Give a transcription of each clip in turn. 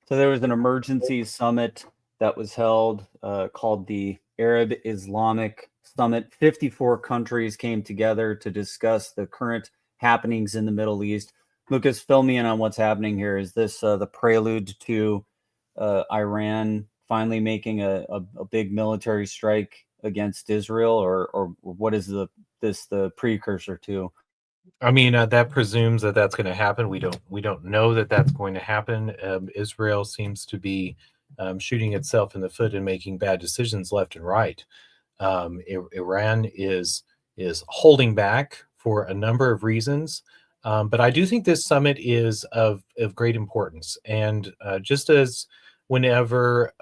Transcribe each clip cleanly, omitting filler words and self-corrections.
So there was an emergency summit that was held called the Arab Islamic Summit. 54 countries came together to discuss the current happenings in the Middle East. Lucas, fill me in on what's happening here. Is this the prelude to Iran finally making a big military strike against Israel, or what is the precursor to? I mean, that presumes that that's going to happen. We don't know that that's going to happen. Israel seems to be shooting itself in the foot and making bad decisions left and right. Iran is holding back for a number of reasons, but I do think this summit is of great importance. And just as whenever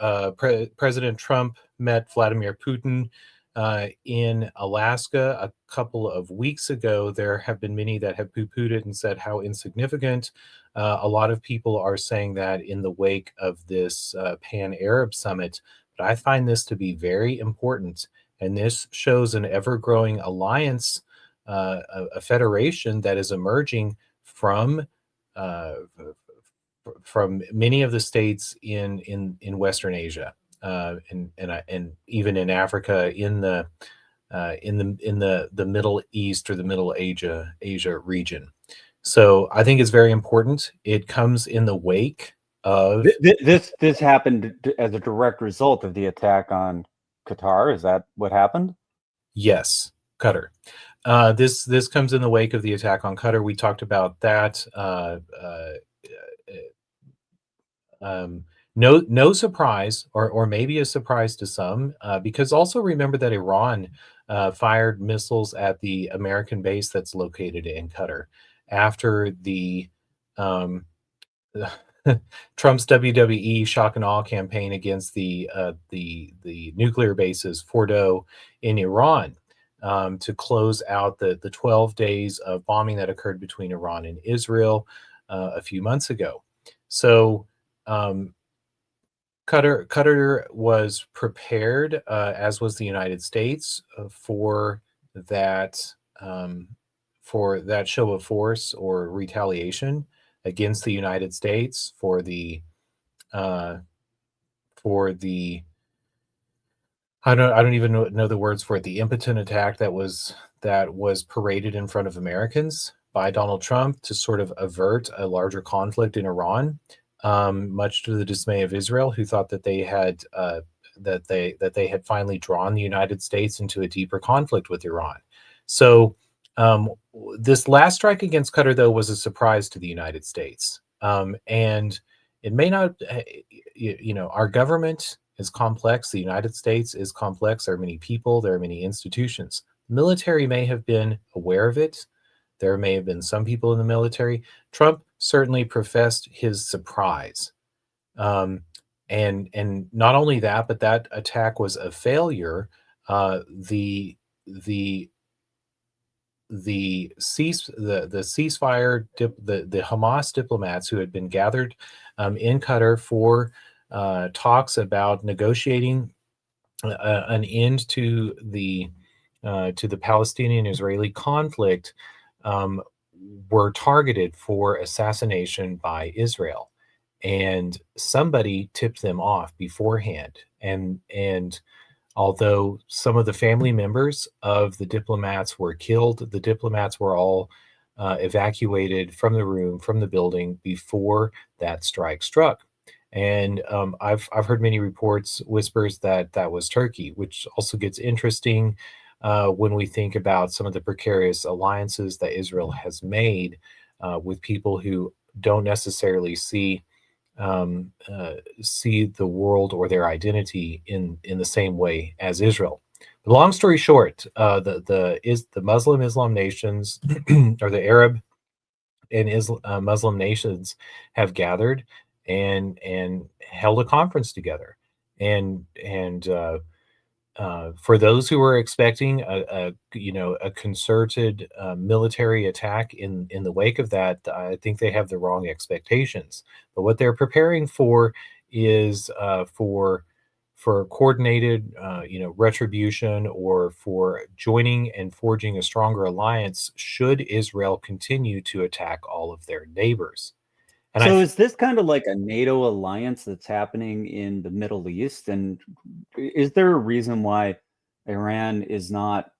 President Trump met Vladimir Putin in Alaska a couple of weeks ago, there have been many that have poo-pooed it and said how insignificant. A lot of people are saying that in the wake of this Pan-Arab summit, but I find this to be very important. And this shows an ever-growing alliance, a federation that is emerging uh, from many of the states in Western Asia, and even in Africa, in the Middle East or the Middle Asia region. So I think it's very important. It comes in the wake of This happened as a direct result of the attack on Qatar. Is that what happened? yes, Qatar. This comes in the wake of the attack on Qatar. We talked about that. No surprise, or maybe a surprise to some, because also remember that Iran fired missiles at the American base that's located in Qatar after the um, Trump's WWE shock and awe campaign against the nuclear bases Fordo in Iran, to close out the 12 days of bombing that occurred between Iran and Israel a few months ago. So um, Qatar was prepared, as was the United States, that um, for that show of force or retaliation against the United States uh, for the I don't even know the words for it, the impotent attack that was paraded in front of Americans by Donald Trump to sort of avert a larger conflict in Iran, much to the dismay of Israel, who thought that they had finally drawn the United States into a deeper conflict with Iran. So this last strike against Qatar, though, was a surprise to the United States, and it may not. Our government is complex. The United States is complex. There are many people. There are many institutions. The military may have been aware of it. There may have been some people in the military. Trump certainly professed his surprise. Um, and not only that, but that attack was a failure. The the the ceasefire, the Hamas diplomats who had been gathered in Qatar for talks about negotiating an end to the Palestinian-Israeli conflict, um, were targeted for assassination by Israel, and somebody tipped them off beforehand. And although some of the family members of the diplomats were killed, the diplomats were all evacuated from the room, from the building before that strike struck. And I've heard many reports, whispers that that was Turkey, which also gets interesting when we think about some of the precarious alliances that Israel has made with people who don't necessarily see the world or their identity in the same way as Israel. But long story short, the Muslim Islam nations or the Arab and Muslim nations have gathered and held a conference together, and for those who were expecting a concerted military attack in the wake of that, I think they have the wrong expectations. But what they're preparing for is for coordinated retribution, or for joining and forging a stronger alliance should Israel continue to attack all of their neighbors. And I So is this kind of like a NATO alliance that's happening in the Middle East? And is there a reason why Iran is not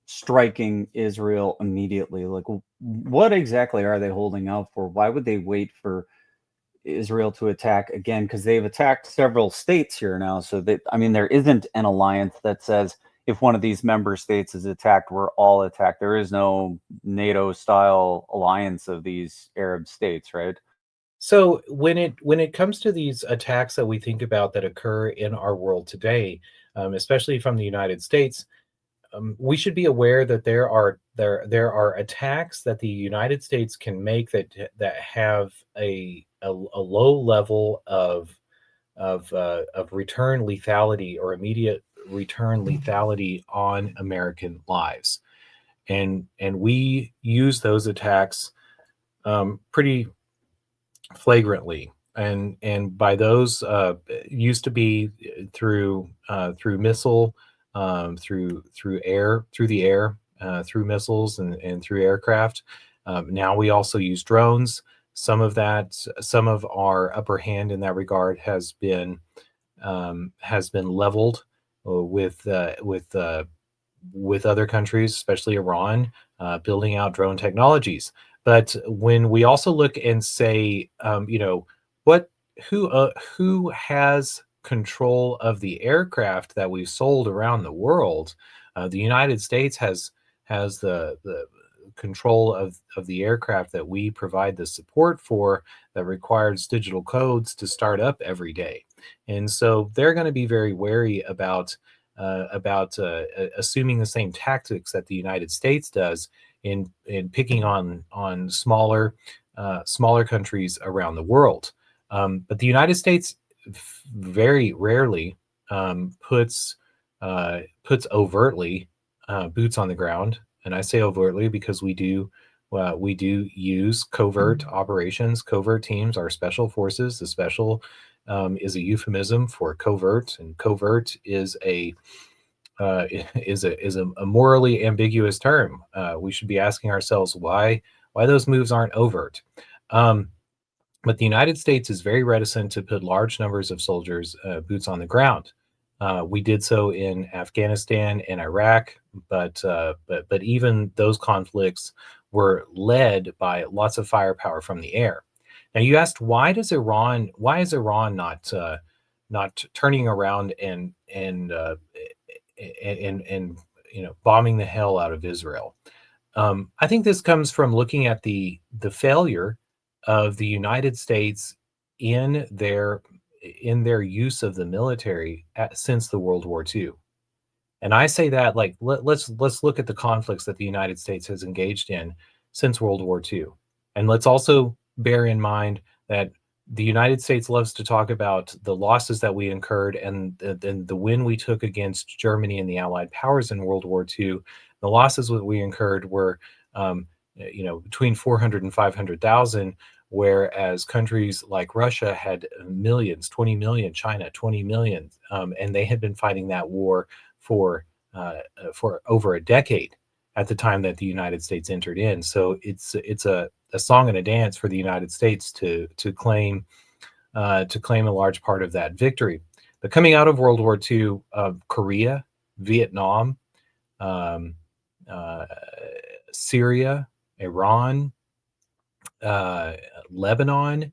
striking Israel immediately? Like, what exactly are they holding out for? Why would they wait for Israel to attack again? Because they've attacked several states here now. So that, I mean, there isn't an alliance that says if one of these member states is attacked, we're all attacked. There is no NATO style alliance of these Arab states, right? So when it comes to these attacks that we think about that occur in our world today, especially from the United States, we should be aware that there are attacks that the United States can make that have a low level of return lethality or immediate return lethality on American lives, and we use those attacks pretty flagrantly. And by those used to be through missile, through the air, through missiles and through aircraft. Now we also use drones. Some of our upper hand in that regard has been leveled with other countries, especially Iran, building out drone technologies. But when we also look and say, what who has control of the aircraft that we've sold around the world? The United States has the control of the aircraft that we provide the support for, that requires digital codes to start up every day. And so they're going to be very wary about assuming the same tactics that the United States does in picking on smaller countries around the world. But the United States very rarely puts overtly boots on the ground, and I say overtly because we do use covert operations, covert teams, our special forces. The special is a euphemism for covert, and covert is a morally ambiguous term. We should be asking ourselves why those moves aren't overt. Um, but the United States is very reticent to put large numbers of soldiers, boots on the ground. We did so in Afghanistan and Iraq, but even those conflicts were led by lots of firepower from the air. Now, you asked why is Iran not turning around and bombing the hell out of Israel? I think this comes from looking at the failure of the United States in their in their use of the military since the World War II. And I say that, like, let's look at the conflicts that the United States has engaged in since World War II, and let's also bear in mind that the United States loves to talk about the losses that we incurred and the win we took against Germany and the Allied powers in World War II. The losses that we incurred were, between 400 and 500,000, whereas countries like Russia had millions, 20 million, China 20 million, and they had been fighting that war for for over a decade at the time that the United States entered in. So it's a song and a dance for the United States to claim a large part of that victory. But coming out of World War II, Korea, Vietnam, um, uh, Syria, Iran, uh, Lebanon,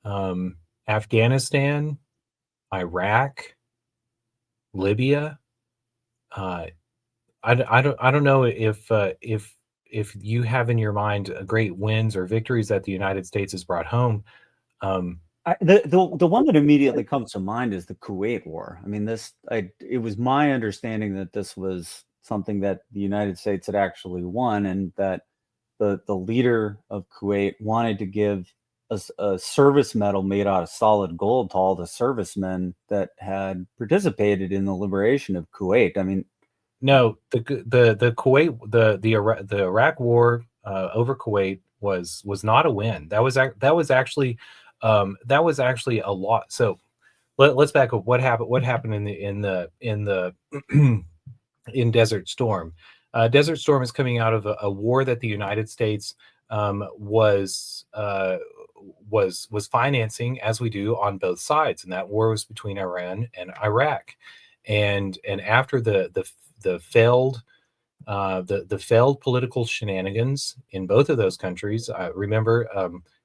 um, Afghanistan, Iraq, Libya. Uh, I don't know if you have in your mind great wins or victories that the United States has brought home. Um, The one that immediately comes to mind is the Kuwait War. I mean, it was my understanding that this was something that the United States had actually won, and that the leader of Kuwait wanted to give a service medal made out of solid gold to all the servicemen that had participated in the liberation of Kuwait. I mean, no, the Kuwait the Iraq War over Kuwait was not a win. That was actually a lot. So let's back up. What happened in the in Desert Storm? Desert Storm is coming out of a war that the United States was was financing, as we do on both sides, and that war was between Iran and Iraq. And after the failed the failed political shenanigans in both of those countries. Remember,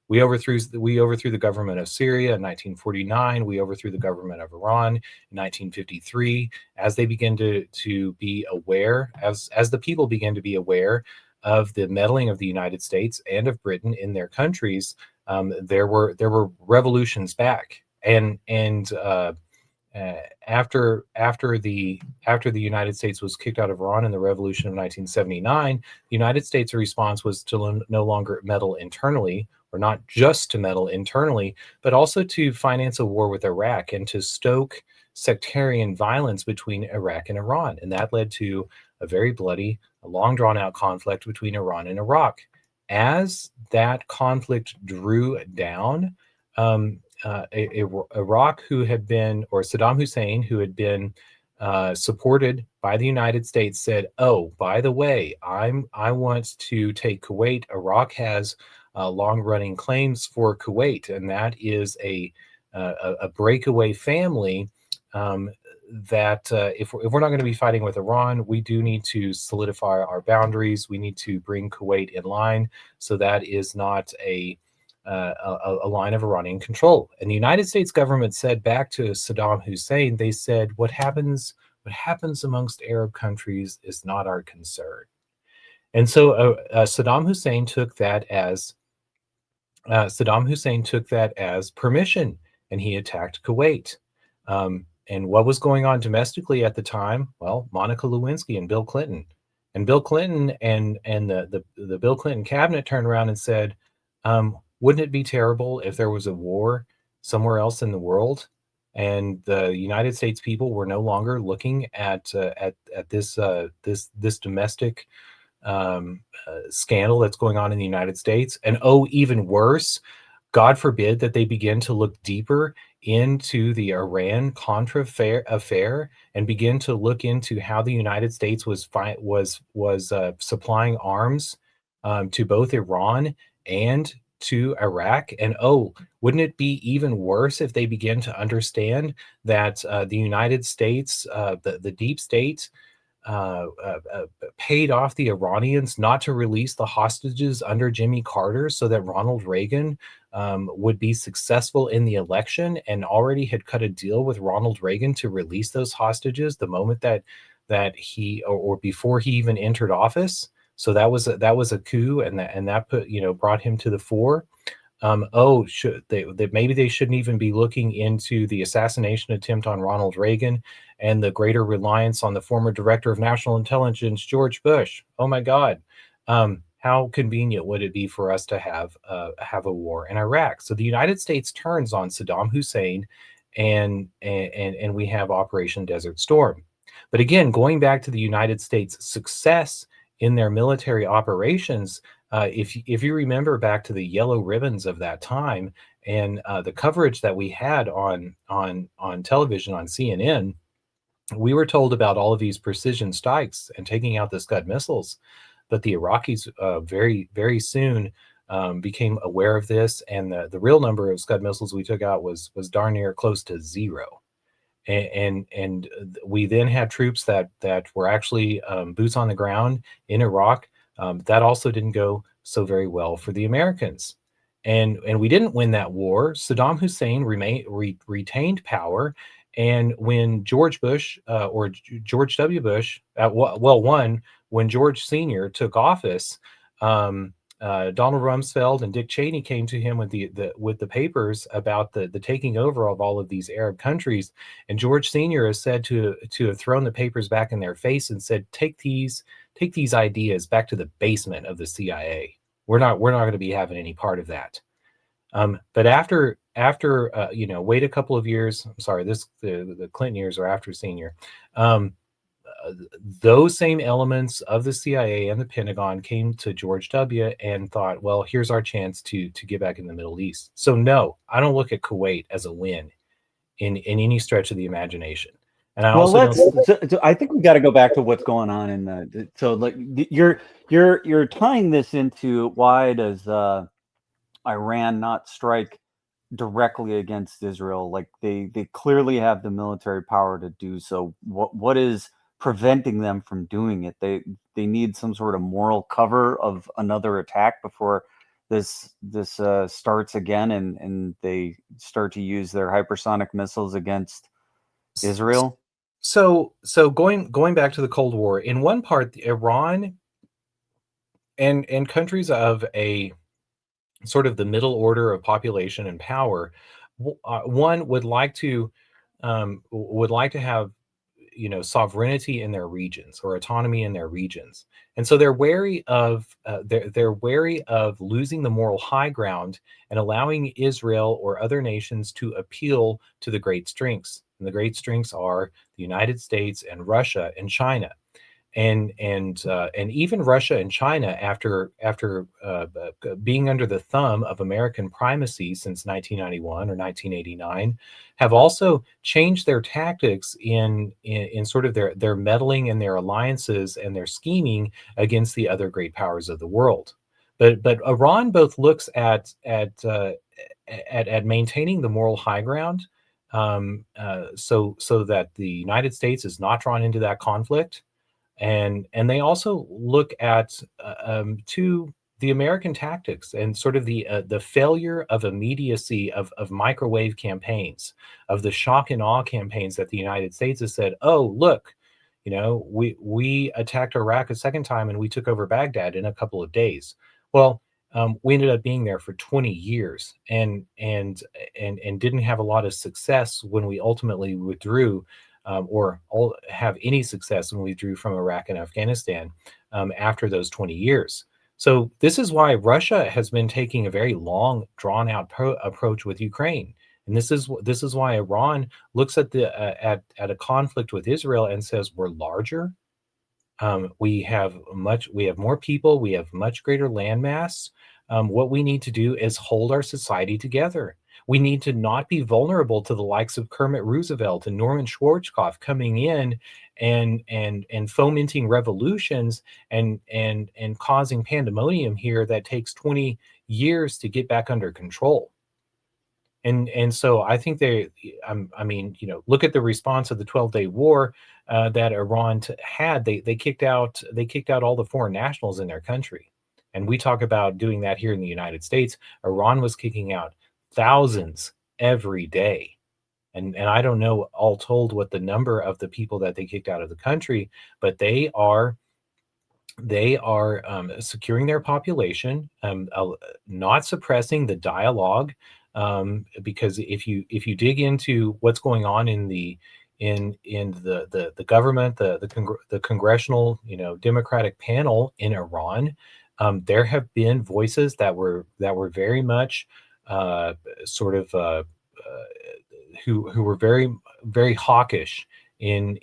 we overthrew the government of Syria in 1949. We overthrew the government of Iran in 1953. As they begin to be aware, as the people begin to be aware of the meddling of the United States and of Britain in their countries, there were revolutions back, and after the United States was kicked out of Iran in the Revolution of 1979, the United States' response was to no longer meddle internally, or not just to meddle internally, but also to finance a war with Iraq and to stoke sectarian violence between Iraq and Iran, and that led to a very bloody, a long drawn-out conflict between Iran and Iraq. As that conflict drew down, Iraq, who had been, or Saddam Hussein, who had been supported by the United States, said, "Oh, by the way, I want to take Kuwait. Iraq has long-running claims for Kuwait, and that is a breakaway family." That if we're not going to be fighting with Iran, we do need to solidify our boundaries. We need to bring Kuwait in line, so that is not a line of Iranian control. And the United States government said back to Saddam Hussein, they said, what happens amongst Arab countries is not our concern. And so Saddam Hussein took that as permission, and he attacked Kuwait. And what was going on domestically at the time? Well, Monica Lewinsky and Bill Clinton. And Bill Clinton and the Bill Clinton cabinet turned around and said, wouldn't it be terrible if there was a war somewhere else in the world, and the United States people were no longer looking at this domestic scandal that's going on in the United States? And oh, even worse, God forbid that they begin to look deeper into the Iran-Contra affair and begin to look into how the United States was supplying arms to both Iran and to Iraq. And oh, wouldn't it be even worse if they begin to understand that the United States, the deep state, paid off the Iranians not to release the hostages under Jimmy Carter, so that Ronald Reagan would be successful in the election, and already had cut a deal with Ronald Reagan to release those hostages the moment that he, or before he even entered office. So that was a coup, and that put, brought him to the fore. Maybe they shouldn't even be looking into the assassination attempt on Ronald Reagan and the greater reliance on the former director of national intelligence, George Bush. Oh my God. How convenient would it be for us to have a war in Iraq? So the United States turns on Saddam Hussein, and we have Operation Desert Storm. But again, going back to the United States' success in their military operations, if you remember back to the yellow ribbons of that time, and the coverage that we had on television on CNN, we were told about all of these precision strikes and taking out the Scud missiles. But the Iraqis very, very soon became aware of this, and the real number of Scud missiles we took out was darn near close to zero. And we then had troops that were actually boots on the ground in Iraq. That also didn't go so very well for the Americans. And we didn't win that war. Saddam Hussein retained power. And when George Bush, or George W. Bush, when George Sr. took office, Donald Rumsfeld and Dick Cheney came to him with the papers about the taking over of all of these Arab countries, and George Sr. is said to have thrown the papers back in their face and said, "Take these ideas back to the basement of the CIA. We're not going to be having any part of that." But after wait a couple of years. I'm sorry, the Clinton years are after Senior. Those same elements of the CIA and the Pentagon came to George W. and thought, well, here's our chance to get back in the Middle East. So no, I don't look at Kuwait as a win in any stretch of the imagination. And I I think we got to go back to what's going on in the. So like you're tying this into why does Iran not strike directly against Israel? Like they clearly have the military power to do so. What is preventing them from doing it? They need some sort of moral cover of another attack before this starts again, and they start to use their hypersonic missiles against Israel. So going back to the Cold War, in one part, Iran and countries of a sort of the middle order of population and power, one would like to have, sovereignty in their regions or autonomy in their regions, and so they're wary of they're wary of losing the moral high ground and allowing Israel or other nations to appeal to the great strengths. And the great strengths are the United States and Russia and China. And even Russia and China, after being under the thumb of American primacy since 1991 or 1989, have also changed their tactics in sort of their meddling and their alliances and their scheming against the other great powers of the world. But Iran both looks at maintaining the moral high ground, so that the United States is not drawn into that conflict, and they also look at to the American tactics and sort of the failure of immediacy of microwave campaigns, of the shock and awe campaigns that the United States has said, oh look, we attacked Iraq a second time and we took over Baghdad in a couple of days. Well, we ended up being there for 20 years and didn't have a lot of success when we ultimately withdrew, or have any success when we withdrew from Iraq and Afghanistan after those 20 years. So this is why Russia has been taking a very long, drawn-out approach with Ukraine, and this is why Iran looks at at a conflict with Israel and says we're larger. We have more people. We have much greater landmass. What we need to do is hold our society together. We need to not be vulnerable to the likes of Kermit Roosevelt and Norman Schwarzkopf coming in and fomenting revolutions and causing pandemonium here that takes 20 years to get back under control. And so I think I mean, look at the response of the 12-day war that Iran had. They kicked out all the foreign nationals in their country, and we talk about doing that here in the United States. Iran was kicking out thousands every day, and I don't know all told what the number of the people that they kicked out of the country, but they are securing their population, not suppressing the dialogue, because if you dig into what's going on in the government, the congressional, Democratic panel in Iran, there have been voices that were very much sort of who were very, very hawkish in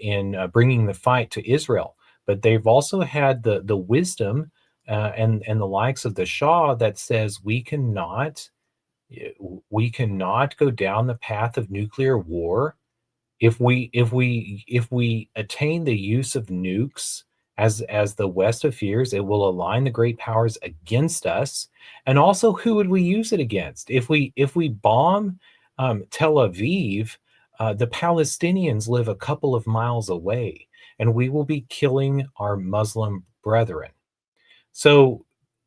bringing the fight to Israel. But they've also had the wisdom and the likes of the Shah that says we cannot go down the path of nuclear war. If we attain the use of nukes, as the West fears, it will align the great powers against us. And also, who would we use it against? If we bomb Tel Aviv, the Palestinians live a couple of miles away, and we will be killing our Muslim brethren. So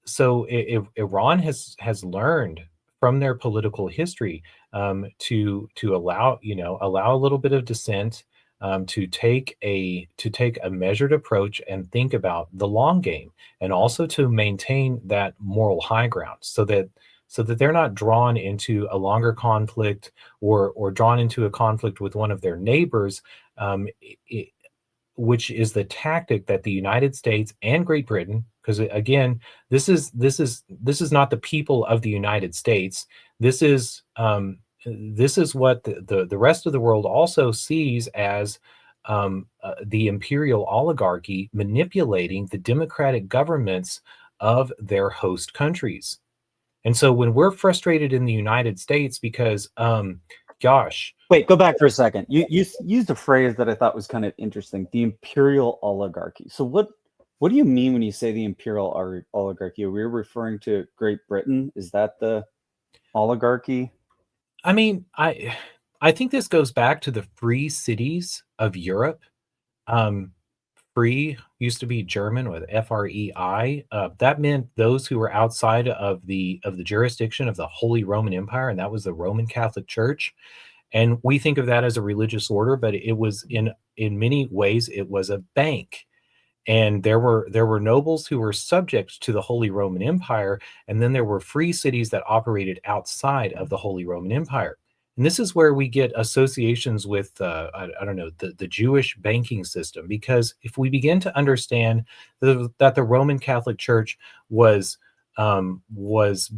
Iran has learned from their political history to allow a little bit of dissent, to take a measured approach and think about the long game, and also to maintain that moral high ground, so that they're not drawn into a longer conflict or drawn into a conflict with one of their neighbors, which is the tactic that the United States and Great Britain, because again, this is not the people of the United States. This is what the rest of the world also sees as the imperial oligarchy manipulating the democratic governments of their host countries. And so when we're frustrated in the United States because, wait, go back for a second. You used a phrase that I thought was kind of interesting, the imperial oligarchy. So what do you mean when you say the imperial oligarchy? Are we referring to Great Britain? Is that the oligarchy? I mean, I think this goes back to the free cities of Europe. Um, Free used to be German with FREI. That meant those who were outside of the jurisdiction of the Holy Roman Empire, and that was the Roman Catholic Church. And we think of that as a religious order, but it was in many ways it was a bank. And there were nobles who were subject to the Holy Roman Empire, and then there were free cities that operated outside of the Holy Roman Empire. And this is where we get associations with I don't know, the Jewish banking system, because if we begin to understand that the Roman Catholic Church was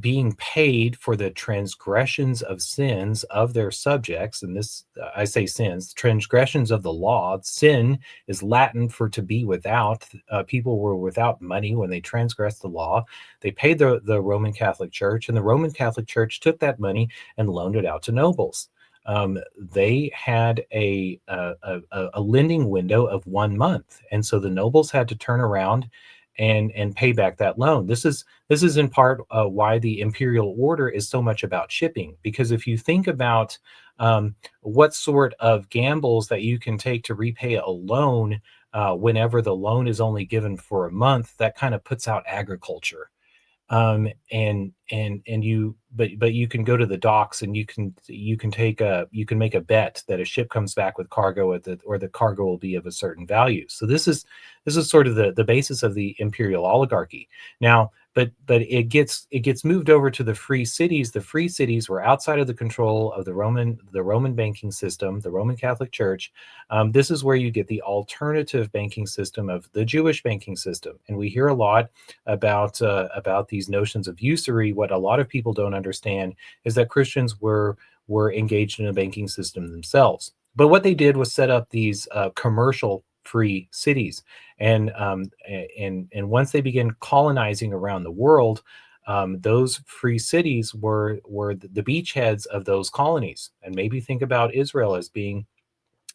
being paid for the transgressions of sins of their subjects, and this I say sins, transgressions of the law. Sin is Latin for to be without. People were without money when they transgressed the law. They paid the Roman Catholic Church, and the Roman Catholic Church took that money and loaned it out to nobles. They had a lending window of 1 month, and so the nobles had to turn around and pay back that loan. This is in part why the imperial order is so much about shipping, because if you think about what sort of gambles that you can take to repay a loan whenever the loan is only given for a month, that kind of puts out agriculture. And you but you can go to the docks, and you can make a bet that a ship comes back with cargo or the cargo will be of a certain value. So this is sort of the basis of the imperial oligarchy. Now, but it gets moved over to the free cities. The free cities were outside of the control of the Roman banking system, the Roman Catholic Church. This is where you get the alternative banking system of the Jewish banking system, and we hear a lot about these notions of usury. What a lot of people don't understand is that Christians were engaged in a banking system themselves. But what they did was set up these commercial free cities, and once they began colonizing around the world, those free cities were the beachheads of those colonies. And maybe think about Israel as being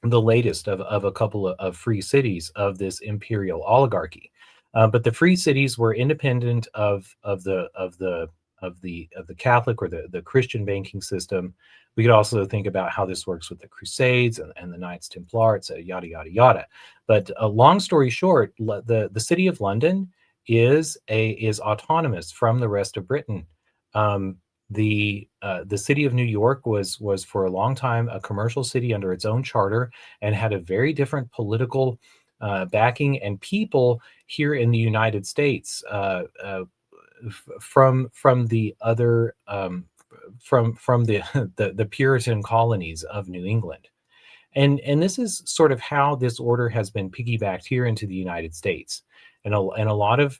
the latest of a couple of free cities of this imperial oligarchy. But the free cities were independent of the Catholic or the Christian banking system. We could also think about how this works with the Crusades and the Knights Templar, et cetera, yada yada yada. But long story short, the city of London is autonomous from the rest of Britain. Um, the city of New York was for a long time a commercial city under its own charter, and had a very different political backing and people here in the United States, from the other from the, the Puritan colonies of New England. And this is sort of how this order has been piggybacked here into the United States. And a lot of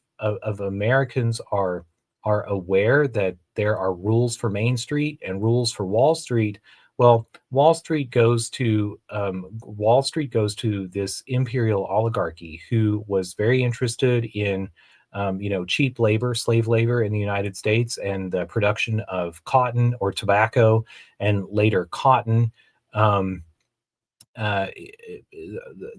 Americans are aware that there are rules for Main Street and rules for Wall Street. Well, Wall Street goes to this imperial oligarchy who was very interested in cheap labor, slave labor in the United States, and the production of cotton or tobacco, and later cotton. Um, uh,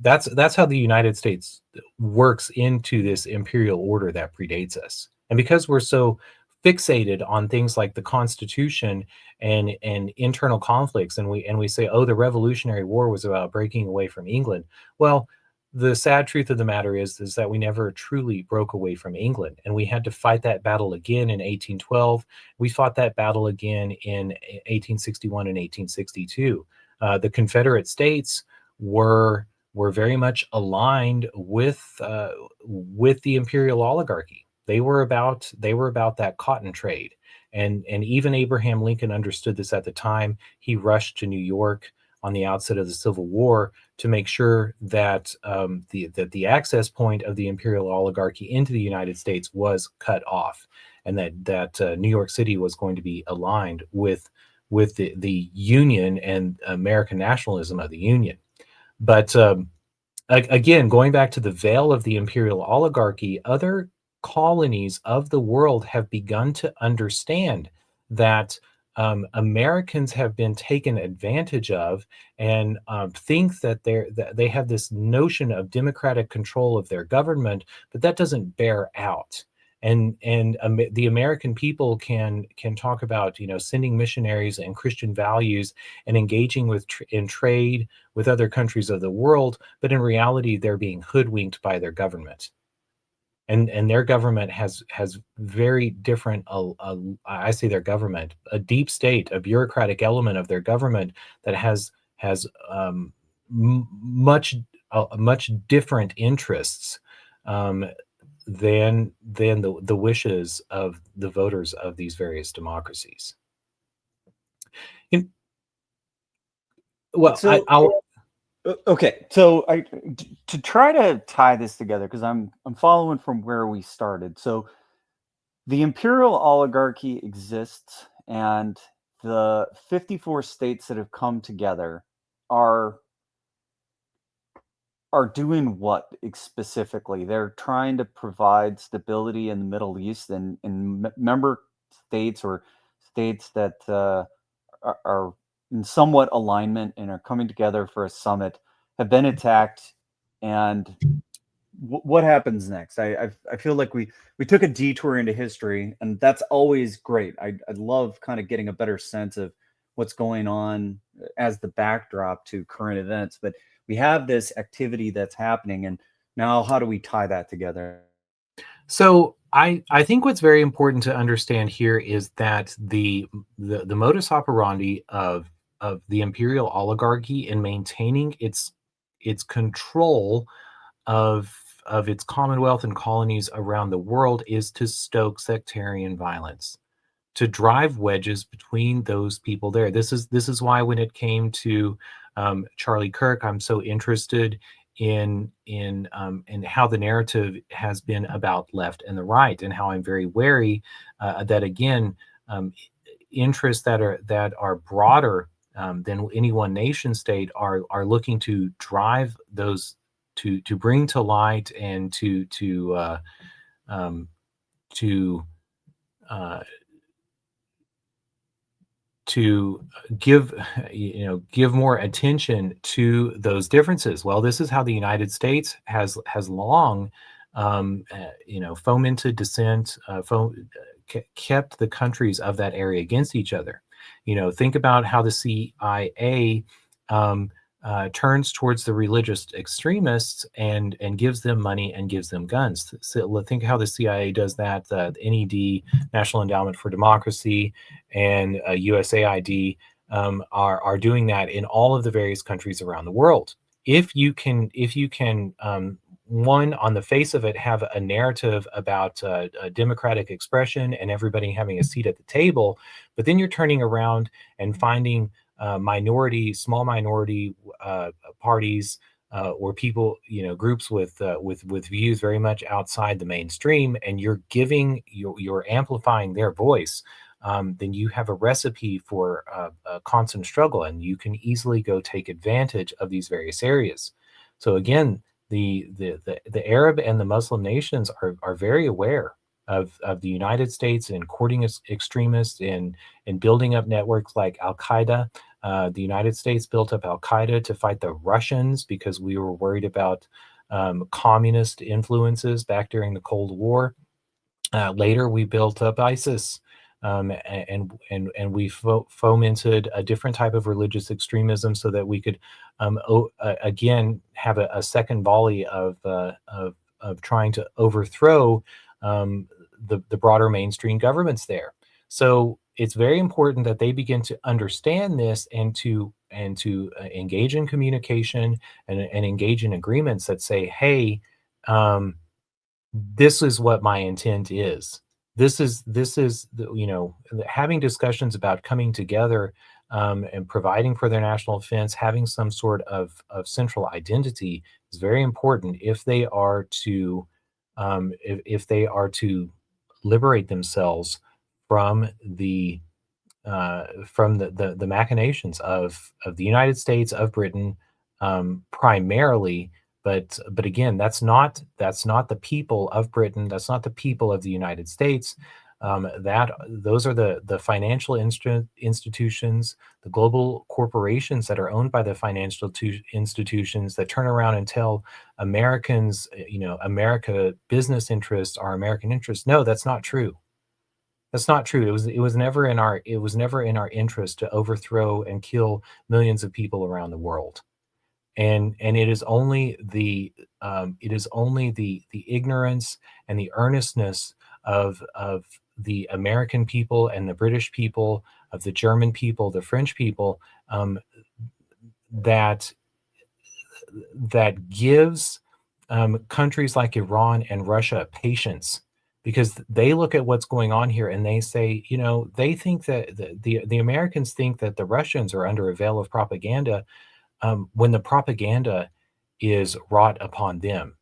that's how the United States works into this imperial order that predates us. And because we're so fixated on things like the Constitution and internal conflicts, and we say, oh, the Revolutionary War was about breaking away from England. Well, the sad truth of the matter is that we never truly broke away from England, and we had to fight that battle again in 1812. We fought that battle again in 1861 and 1862. The Confederate States were very much aligned with the imperial oligarchy. They were about that cotton trade, and even Abraham Lincoln understood this at the time. He rushed to New York on the outset of the Civil War to make sure that the access point of the imperial oligarchy into the United States was cut off, and that New York City was going to be aligned with the Union and American nationalism of the Union. But again, going back to the veil of the imperial oligarchy, other colonies of the world have begun to understand that Americans have been taken advantage of, and think that they have this notion of democratic control of their government, but that doesn't bear out. and the American people can talk about, sending missionaries and Christian values and engaging in trade with other countries of the world, but in reality they're being hoodwinked by their government. And their government has very different, I say their government, a deep state, a bureaucratic element of their government that has much much different interests um, than the wishes of the voters of these various democracies. In, well, So okay, so to try to tie this together, because I'm following from where we started. So the imperial oligarchy exists, and the 54 states that have come together are are doing what specifically? They're trying to provide stability in the Middle East, and member states, or states that are in somewhat alignment and are coming together for a summit, have been attacked. And what happens next? I feel like we took a detour into history, and that's always great. I love kind of getting a better sense of what's going on as the backdrop to current events. But we have this activity that's happening, and now how do we tie that together? So I think what's very important to understand here is that the modus operandi of the imperial oligarchy in maintaining its control of its commonwealth and colonies around the world is to stoke sectarian violence, to drive wedges between those people there. This is why when it came to Charlie Kirk, I'm so interested in how the narrative has been about left and the right, and how I'm very wary that again interests that are broader than any one nation state are looking to drive those to bring to light and um, to uh, to give give more attention to those differences. Well, this is how the United States has long fomented dissent, kept the countries of that area against each other. Think about how the CIA turns towards the religious extremists and gives them money and gives them guns. So think how the CIA does that. The NED, National Endowment for Democracy, and USAID are doing that in all of the various countries around the world. If you can one, on the face of it, have a narrative about a democratic expression and everybody having a seat at the table, but then you're turning around and finding small minority parties or people, groups with views very much outside the mainstream, and you're amplifying their voice. Then you have a recipe for a constant struggle, and you can easily go take advantage of these various areas. So again, the Arab and the Muslim nations are very aware of the United States in courting extremists and building up networks like Al Qaeda. The United States built up Al Qaeda to fight the Russians because we were worried about communist influences back during the Cold War. Later, we built up ISIS, and we fomented a different type of religious extremism so that we could again have a second volley of trying to overthrow the broader mainstream governments there. So it's very important that they begin to understand this and to engage in communication and engage in agreements that say, hey, this is what my intent is. Having discussions about coming together and providing for their national defense, having some sort of central identity is very important if they are to if they are to liberate themselves from the machinations of the United States, of Britain, primarily. But again, that's not the people of Britain. That's not the people of the United States. Those are the financial institutions, the global corporations that are owned by the financial institutions that turn around and tell Americans, America business interests are American interests. No, that's not true. That's not true. It was never in our interest to overthrow and kill millions of people around the world. And it is only the ignorance and the earnestness of the American people and the British people, of the German people, the French people, that that gives countries like Iran and Russia patience, because they look at what's going on here and they say, they think that the Americans think that the Russians are under a veil of propaganda, when the propaganda is wrought upon them.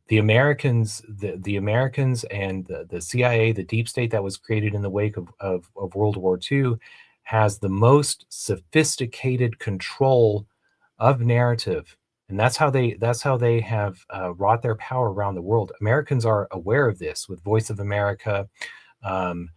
The Americans and the CIA, the deep state that was created in the wake of World War II, has the most sophisticated control of narrative, and that's how they have wrought their power around the world. Americans are aware of this with Voice of America. Um,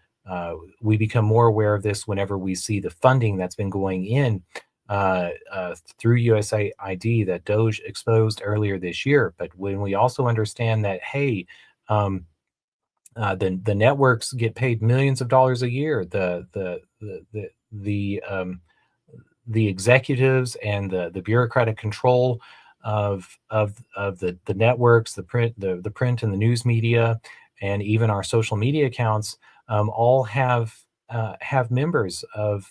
we become more aware of this whenever we see the funding that's been going in through USAID that Doge exposed earlier this year. But when we also understand that, hey, the networks get paid millions of dollars a year, the executives and the bureaucratic control of the networks, the print and the news media, and even our social media accounts, all have members of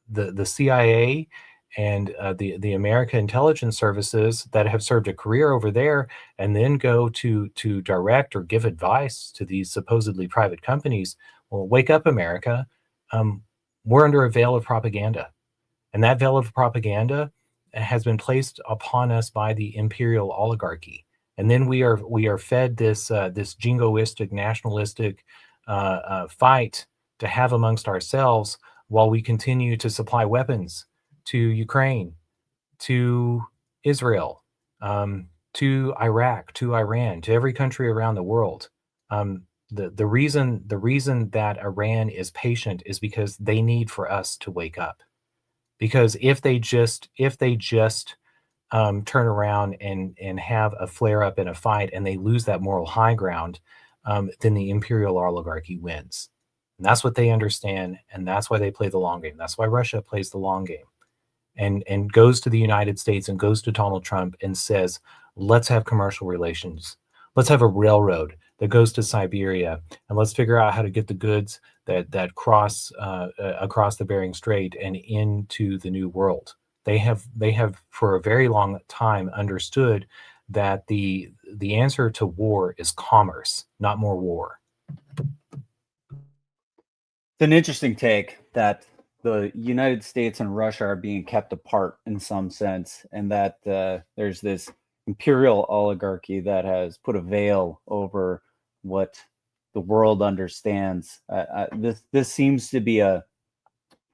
the CIA and the American intelligence services that have served a career over there, and then go to direct or give advice to these supposedly private companies. Well, wake up, America! We're under a veil of propaganda, and that veil of propaganda has been placed upon us by the Imperial Oligarchy. And then we are fed this jingoistic, nationalistic fight to have amongst ourselves, while we continue to supply weapons to Ukraine, to Israel, to Iraq, to Iran, to every country around the world. The reason that Iran is patient is because they need for us to wake up. Because if they just turn around and have a flare up in a fight, and they lose that moral high ground, then the Imperial Oligarchy wins. And that's what they understand, and that's why they play the long game. That's why Russia plays the long game, and goes to the United States and goes to Donald Trump and says, let's have commercial relations. Let's have a railroad that goes to Siberia, and let's figure out how to get the goods that cross across the Bering Strait and into the New World. They have for a very long time understood that the answer to war is commerce, not more war. It's an interesting take that the United States and Russia are being kept apart in some sense, and that there's this imperial oligarchy that has put a veil over what the world understands. This seems to be a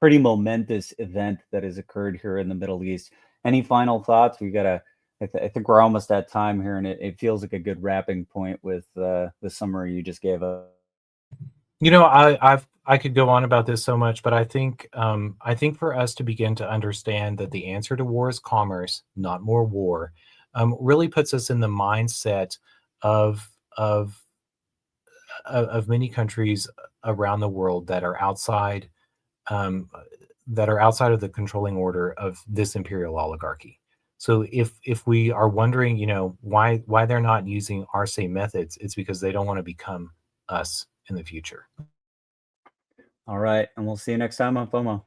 pretty momentous event that has occurred here in the Middle East. Any final thoughts? I think we're almost at time here, and it feels like a good wrapping point with the summary you just gave us. I could go on about this so much, but I think for us to begin to understand that the answer to war is commerce, not more war, really puts us in the mindset of of many countries around the world that are outside um, of the controlling order of this imperial oligarchy. So if we are wondering, why they're not using our same methods, it's because they don't want to become us in the future. All right, and we'll see you next time on FOMO.